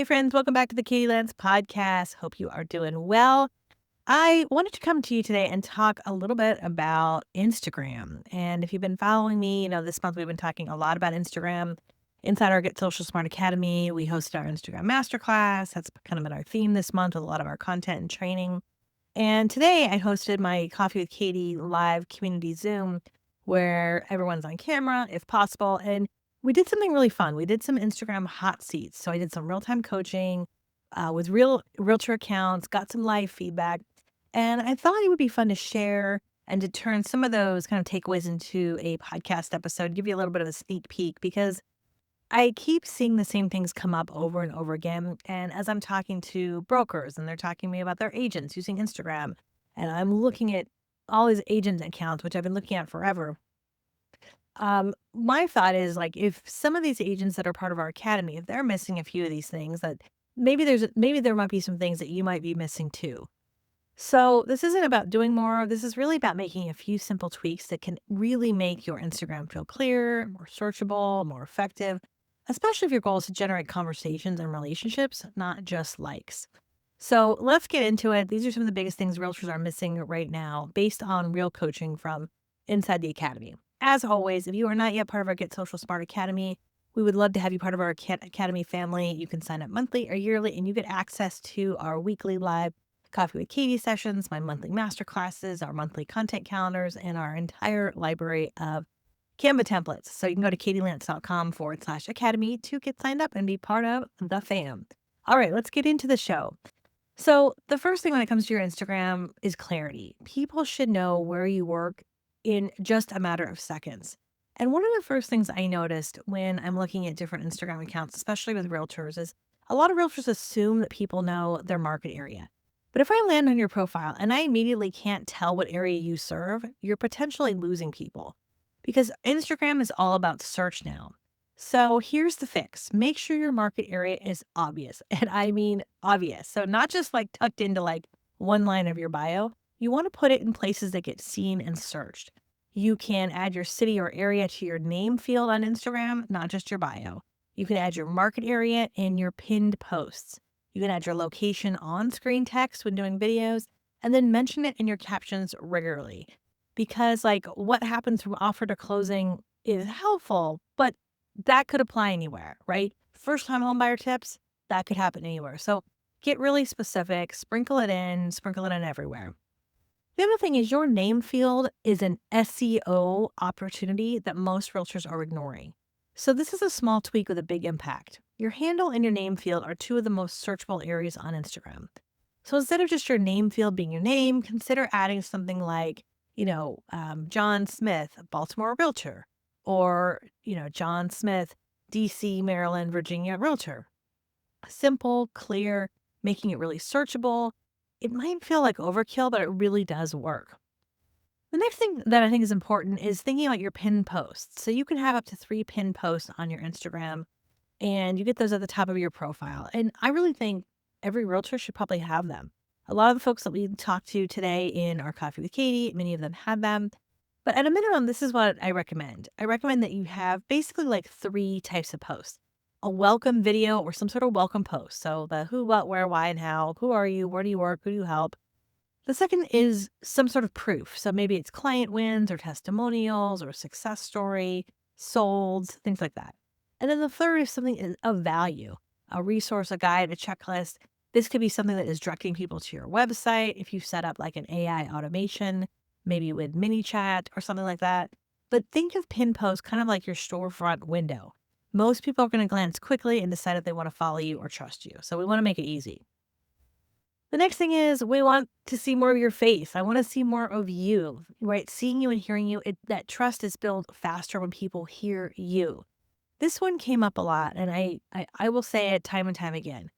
Hey friends, welcome back to the Katie Lance podcast. Hope you are doing well. I wanted to come to you today and talk a little bit about Instagram. And if you've been following me, this month we've been talking a lot about Instagram. Inside our Get Social Smart Academy, we hosted our Instagram Masterclass. That's kind of been our theme this month with a lot of our content and training. And today I hosted my Coffee with Katie live community Zoom where everyone's on camera if possible. And we did something really fun. We did some Instagram hot seats. So I did some real-time coaching with realtor accounts, got some live feedback. And I thought it would be fun to share and to turn some of those kind of takeaways into a podcast episode, give you a little bit of a sneak peek because I keep seeing the same things come up over and over again. And as I'm talking to brokers and they're talking to me about their agents using Instagram, and I'm looking at all these agent accounts, which I've been looking at forever. My thought is like if some of these agents that are part of our academy, if they're missing a few of these things, that maybe there might be some things that you might be missing too. So this isn't about doing more. This is really about making a few simple tweaks that can really make your Instagram feel clearer, more searchable, more effective, especially if your goal is to generate conversations and relationships, not just likes. So let's get into it. These are some of the biggest things realtors are missing right now based on real coaching from inside the academy. As always, if you are not yet part of our Get Social Smart Academy, we would love to have you part of our academy family. You can sign up monthly or yearly, and you get access to our weekly live Coffee with Katie sessions, my monthly masterclasses, our monthly content calendars, and our entire library of Canva templates. So you can go to katielance.com/academy to get signed up and be part of the fam. All right, let's get into the show. So the first thing when it comes to your Instagram is clarity. People should know where you work in just a matter of seconds. And one of the first things I noticed when I'm looking at different Instagram accounts, especially with realtors, is a lot of realtors assume that people know their market area. But if I land on your profile and I immediately can't tell what area you serve, you're potentially losing people because Instagram is all about search now. So here's the fix. Make sure your market area is obvious. And I mean obvious. So not just like tucked into like one line of your bio. You want to put it in places that get seen and searched. You can add your city or area to your name field on Instagram, not just your bio. You can add your market area in your pinned posts. You can add your location on screen text when doing videos, and then mention it in your captions regularly. Because, like, what happens from offer to closing is helpful, but that could apply anywhere, right? First time homebuyer tips, that could happen anywhere. So get really specific, sprinkle it in everywhere. The other thing is your name field is an SEO opportunity that most realtors are ignoring. So this is a small tweak with a big impact. Your handle and your name field are two of the most searchable areas on Instagram. So instead of just your name field being your name, consider adding something like, John Smith, Baltimore Realtor, or, John Smith, DC, Maryland, Virginia Realtor. Simple, clear, making it really searchable. It might feel like overkill, but it really does work. The next thing that I think is important is thinking about your pinned posts. So you can have up to 3 pinned posts on your Instagram, and you get those at the top of your profile. And I really think every realtor should probably have them. A lot of the folks that we talked to today in our Coffee with Katie, many of them had them. But at a minimum, this is what I recommend. I recommend that you have basically like 3 types of posts. A welcome video or some sort of welcome post. So the who, what, where, why, and how. Who are you? Where do you work? Who do you help? The second is some sort of proof. So maybe it's client wins or testimonials or a success story, solds, things like that. And then the third is something of value, a resource, a guide, a checklist. This could be something that is directing people to your website. If you set up like an AI automation, maybe with mini chat or something like that. But think of pin posts kind of like your storefront window. Most people are going to glance quickly and decide if they want to follow you or trust you. So we want to make it easy. The next thing is we want to see more of your face. I want to see more of you, right? Seeing you and hearing you, that trust is built faster when people hear you. This one came up a lot, and I will say it time and time again.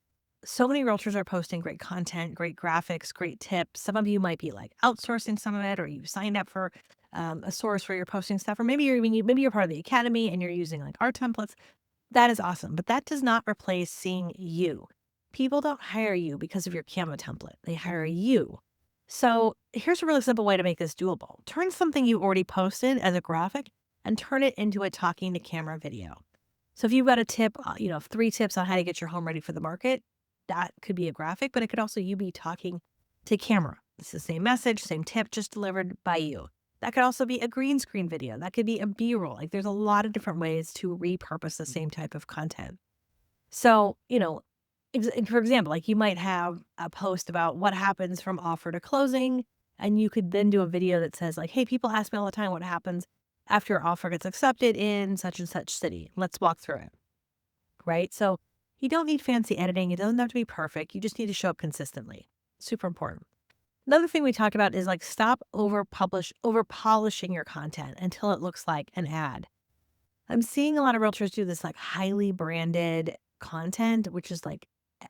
So many realtors are posting great content, great graphics, great tips. Some of you might be like outsourcing some of it, or you signed up for a source where you're posting stuff, or maybe you're part of the academy and you're using like our templates. That is awesome, but that does not replace seeing you. People don't hire you because of your Canva template. They hire you. So here's a really simple way to make this doable. Turn something you already posted as a graphic and turn it into a talking to camera video. So if you've got a tip, 3 tips on how to get your home ready for the market, that could be a graphic, but it could also you be talking to camera. It's the same message, same tip, just delivered by you. That could also be a green screen video. That could be a B-roll. Like there's a lot of different ways to repurpose the same type of content. So, for example, like you might have a post about what happens from offer to closing, and you could then do a video that says, like, hey, people ask me all the time what happens after your offer gets accepted in such and such city. Let's walk through it. Right. So you don't need fancy editing. It doesn't have to be perfect. You just need to show up consistently. Super important. Another thing we talked about is like stop over polishing your content until it looks like an ad. I'm seeing a lot of realtors do this like highly branded content, which is like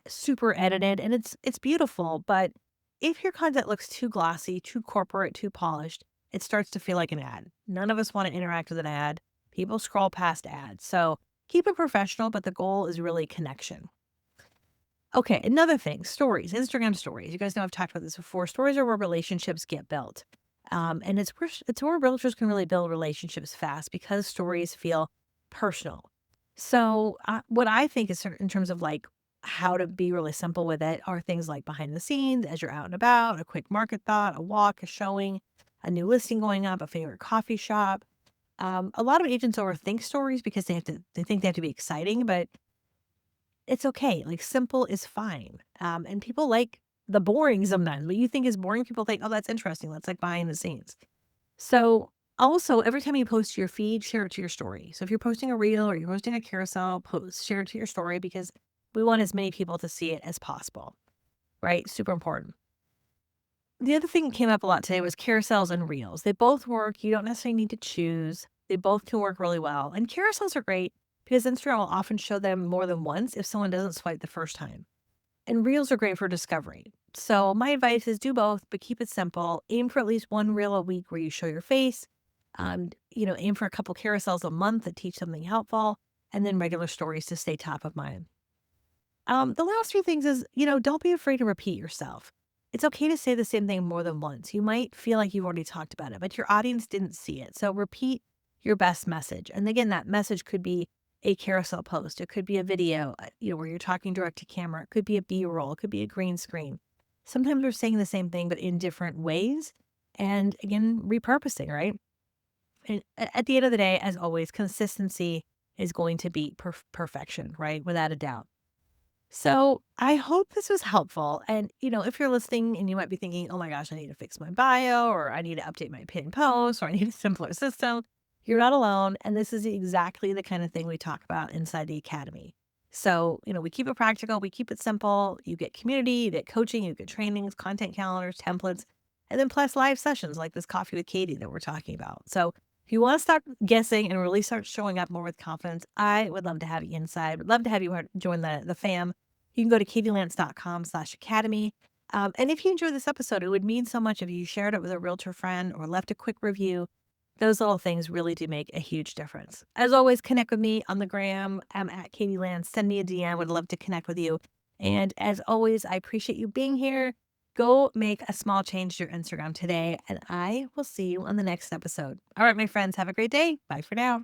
super edited and it's beautiful, but if your content looks too glossy, too corporate, too polished, it starts to feel like an ad. None of us want to interact with an ad. People scroll past ads. So keep it professional, but the goal is really connection. Okay, another thing, stories, Instagram stories. You guys know I've talked about this before. Stories are where relationships get built. And it's where realtors can really build relationships fast because stories feel personal. So, what I think is in terms of like how to be really simple with it are things like behind the scenes as you're out and about, a quick market thought, a walk, a showing, a new listing going up, a favorite coffee shop. A lot of agents overthink stories because they think they have to be exciting, but it's okay. Like simple is fine. And people like the boring sometimes. What you think is boring, people think, oh, that's interesting. That's like behind the scenes. So also every time you post to your feed, share it to your story. So if you're posting a reel or you're posting a carousel, post, share it to your story because we want as many people to see it as possible. Right? Super important. The other thing that came up a lot today was carousels and reels. They both work. You don't necessarily need to choose. They both can work really well. And carousels are great because Instagram will often show them more than once if someone doesn't swipe the first time. And reels are great for discovery. So my advice is do both, but keep it simple. Aim for at least one reel a week where you show your face. Aim for a couple carousels a month that teach something helpful, and then regular stories to stay top of mind. The last few things is, don't be afraid to repeat yourself. It's okay to say the same thing more than once. You might feel like you've already talked about it, but your audience didn't see it. So repeat your best message. And again, that message could be a carousel post. It could be a video, where you're talking direct to camera. It could be a B-roll. It could be a green screen. Sometimes we're saying the same thing, but in different ways. And again, repurposing, right? And at the end of the day, as always, consistency is going to beat perfection, right? Without a doubt. So I hope this was helpful. And, if you're listening and you might be thinking, oh my gosh, I need to fix my bio, or I need to update my pin post, or I need a simpler system, you're not alone. And this is exactly the kind of thing we talk about inside the academy. So, we keep it practical, we keep it simple. You get community, you get coaching, you get trainings, content calendars, templates, and then plus live sessions like this coffee with Katie that we're talking about. So if you want to start guessing and really start showing up more with confidence, I would love to have you inside. Would love to have you join the fam. You can go to katielance.com/academy. And if you enjoyed this episode, it would mean so much if you shared it with a realtor friend or left a quick review. Those little things really do make a huge difference. As always, connect with me on the gram. I'm at Katie Lance. Send me a DM. Would love to connect with you. And as always, I appreciate you being here. Go make a small change to your Instagram today, and I will see you on the next episode. All right, my friends, have a great day. Bye for now.